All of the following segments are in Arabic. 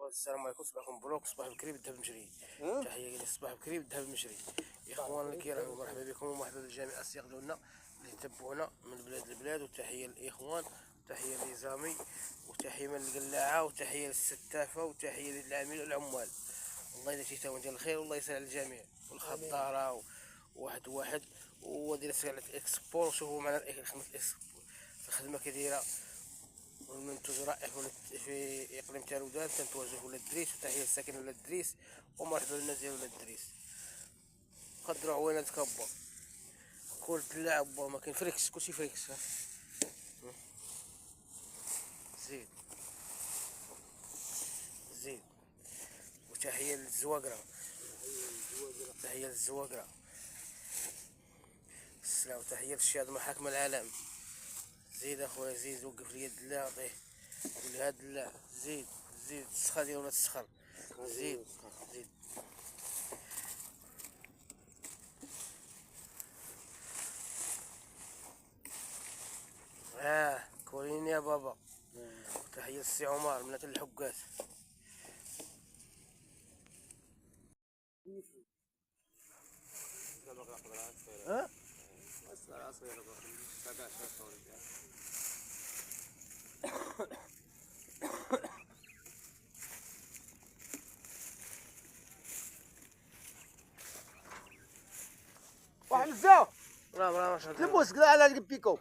السلام عليكم. صباحكم مبروك، صباح بكري بالذهب المشري. تحيه لي صباح بكري بالذهب المشري. اخوان الكرام مرحبا بكم ومرحبا بالجميع الصيغ ديالنا اللي يتبعونا من بلاد البلاد، وتحيه للاخوان وتحيه لزامي وتحيه من القلاعه وتحيه للستافه وتحيه للعاملين والعمال. الله يجزي تاهم ديال الخير والله يسهل على الجميع والخضاره واحد ودير سلعه اكسبور. وشوفوا معنا خدمه اكسبور الخدمه كديره والمنتوج رائع في اقليم تارودان. تنتواجد ولاد الدريس وتحيه للساكن ولاد الدريس ومرحبا بالناس ديال ولاد الدريس. قدروا عوينات كبا كل دلاع با ما كاين فريكس، كلشي فريكس. زيد زيد. وتحيه للزواقره، تحيه للزواقره السلام. وتحيه للشهاد محاكم العالم. زيد اخويا زيد، وقف لي الدلاع عطيه، قول لي هاد الدلاع زيد زيد. السخا ديال ولا تسخر زيد زيد. كوريني يا بابا. تحية للسي عمر من الحقات. واحد الزاو راه تلموس كذا على البيكو.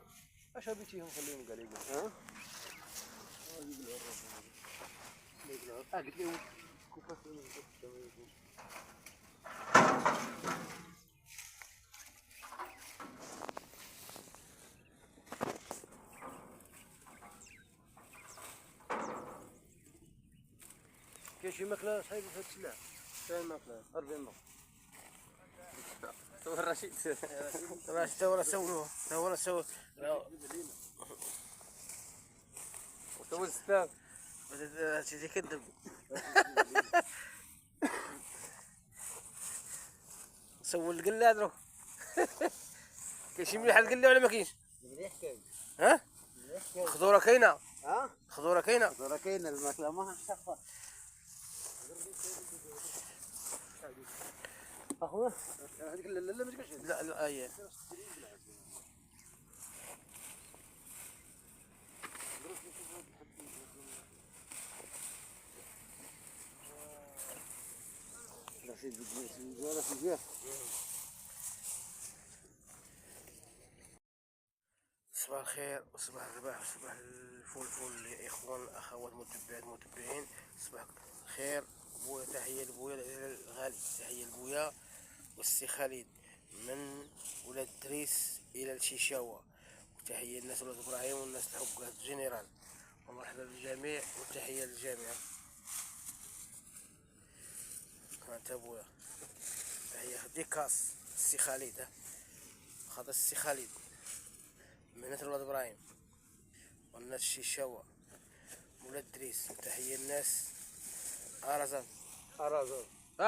اش بيتيهم خليهم قال يقول قلت لهم كوفاس كاين شي ماكله صايبه في هاد السلاح. كاين ماكله 40 نقط. تو رشيد رشيد تو سولوه تو سو تو الستاف شي كذب. سول القلاد روح. كاين شي مليح القله ولا ما كاينش؟ مليح كاين. ها مليح كاين. خضوره كاينه. خضوره كاينه الماكله ما خفه. اخويا هذيك لا ما تقولش. لا لا اي صباح الخير وصباح الرباح وصباح الفول لاخوان الاخوات متبعين. صباح الخير بويا. تحيه لبويا الغالي، تحيه لبويا والسي خالد من ولاد دريس الى الشيشاوه. وتحيه للناس ولاد ابراهيم والناس الحقات جنرال ومرحبا بالجميع وتحيه للجميع. هانت بويا تحيه ديكاس السي خالد خاطر السي خالد من ناس ولاد ابراهيم والناس الشيشاوه ولاد دريس. تحيه للناس ارزان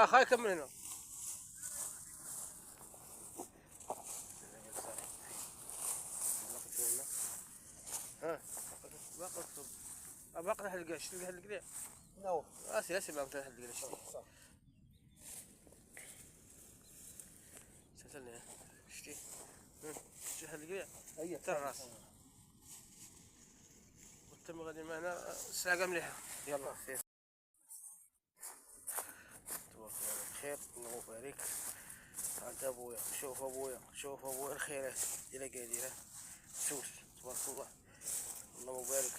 خاي كمل هنا. باقي الحلقه شتي الحلقه نو اسي باقي الحلقه شتي سالني شتي شتي الحلقه هي تاع الراس وتم غادي معنا الساعه مليحه. يلا خير تبارك الله بخير. الله يبارك. هانت ابويا شوف ابويا الخيرات الى قادره سوس تبارك الله. الله مبارك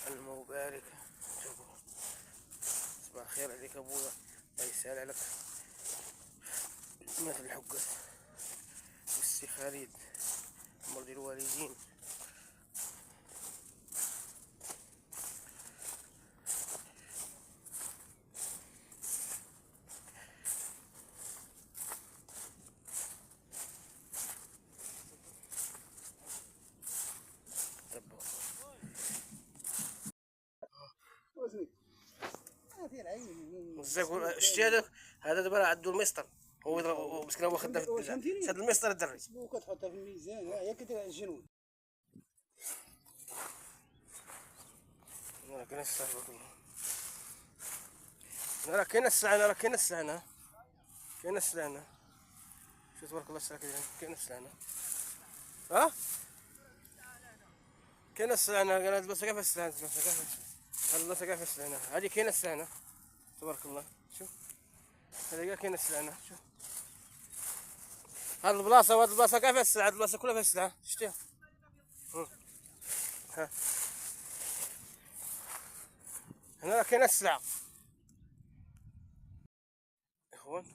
الله مبارك. شوفوا صباح الخير عليك ابويا، الله يسهل عليك مثل الحقة والسي خالد مرضي الوالدين. شتي هذا دابا عندو المسطر هو يضرب مسكين هو خدام في الدجاج. هذا المسطر الدري وكتحطها في الميزان هي كدير الجنون. كاين الصاحب راه كاين السلعه، راه كاين السلعه، كاين السلعه. شوف تبارك الله السلعه كاين السلعه. ها كاين السلعه، قال هاد البلاصه كيف السلعه، هاد البلاصه كيف السلعه، هادي كاين السلعه تبارك الله. شوف هادي كاع كاين السلعه. شوف هاد البلاصه وهاد البلاصه كيف السلعه، هاد البلاصه كلها فيها السلعه شتيها. ها هنا راه كاين السلعه اخوان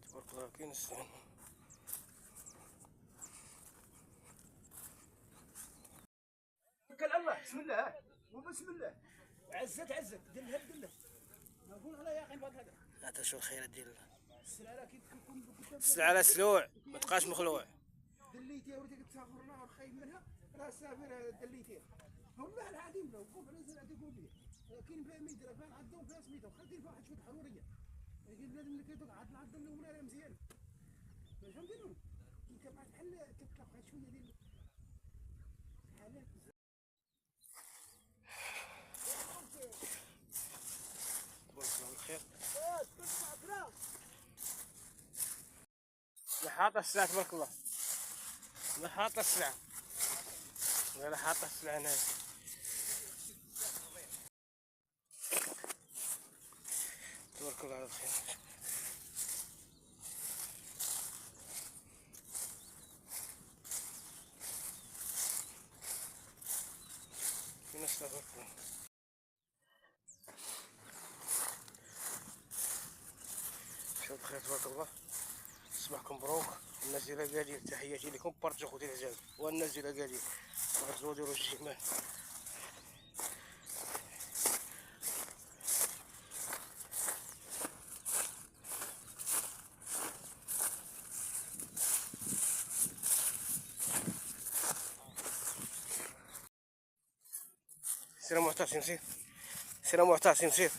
تبارك الله، كاين السلعه. توكل على الله، بسم الله، مو بسم الله. عزت دلها دلها. نقول على يقين بهذا الهدف. هذا شو الخير ديال السلعه كي تكون السلعه على سلوع، ما تبقاش مخلوع. دليتيها وليتي كتسافرنا والخايف منها راه سافر دليتيها. والله العظيم لو وقف على زرعه تقول لي كاين فيها ميدرا فيها عندهم فيها سميتها وخلي فيها واحد شويه حروريه. لكن بلاد اللي كيدوق عاد العضه الاولى راه مزيانه. واش غنديروا؟ انت بعد بحال كتلقى شويه ديال حالات. تبارك الله بالخير. حاطه السلعه تبارك الله، حاطه السلعه، حاطه السلعه هنا تبارك الله على الخير. فين السلعه تبارك الله. شوف بخير تبارك الله، صباحكم مبروك. الناس ديال اكادير تحياتي لكم، بارطاجيو خوتي العزاز والناس ديال اكادير، بارطاجيو ديروا الجمال. سير معتصم سير، سير معتصم سير.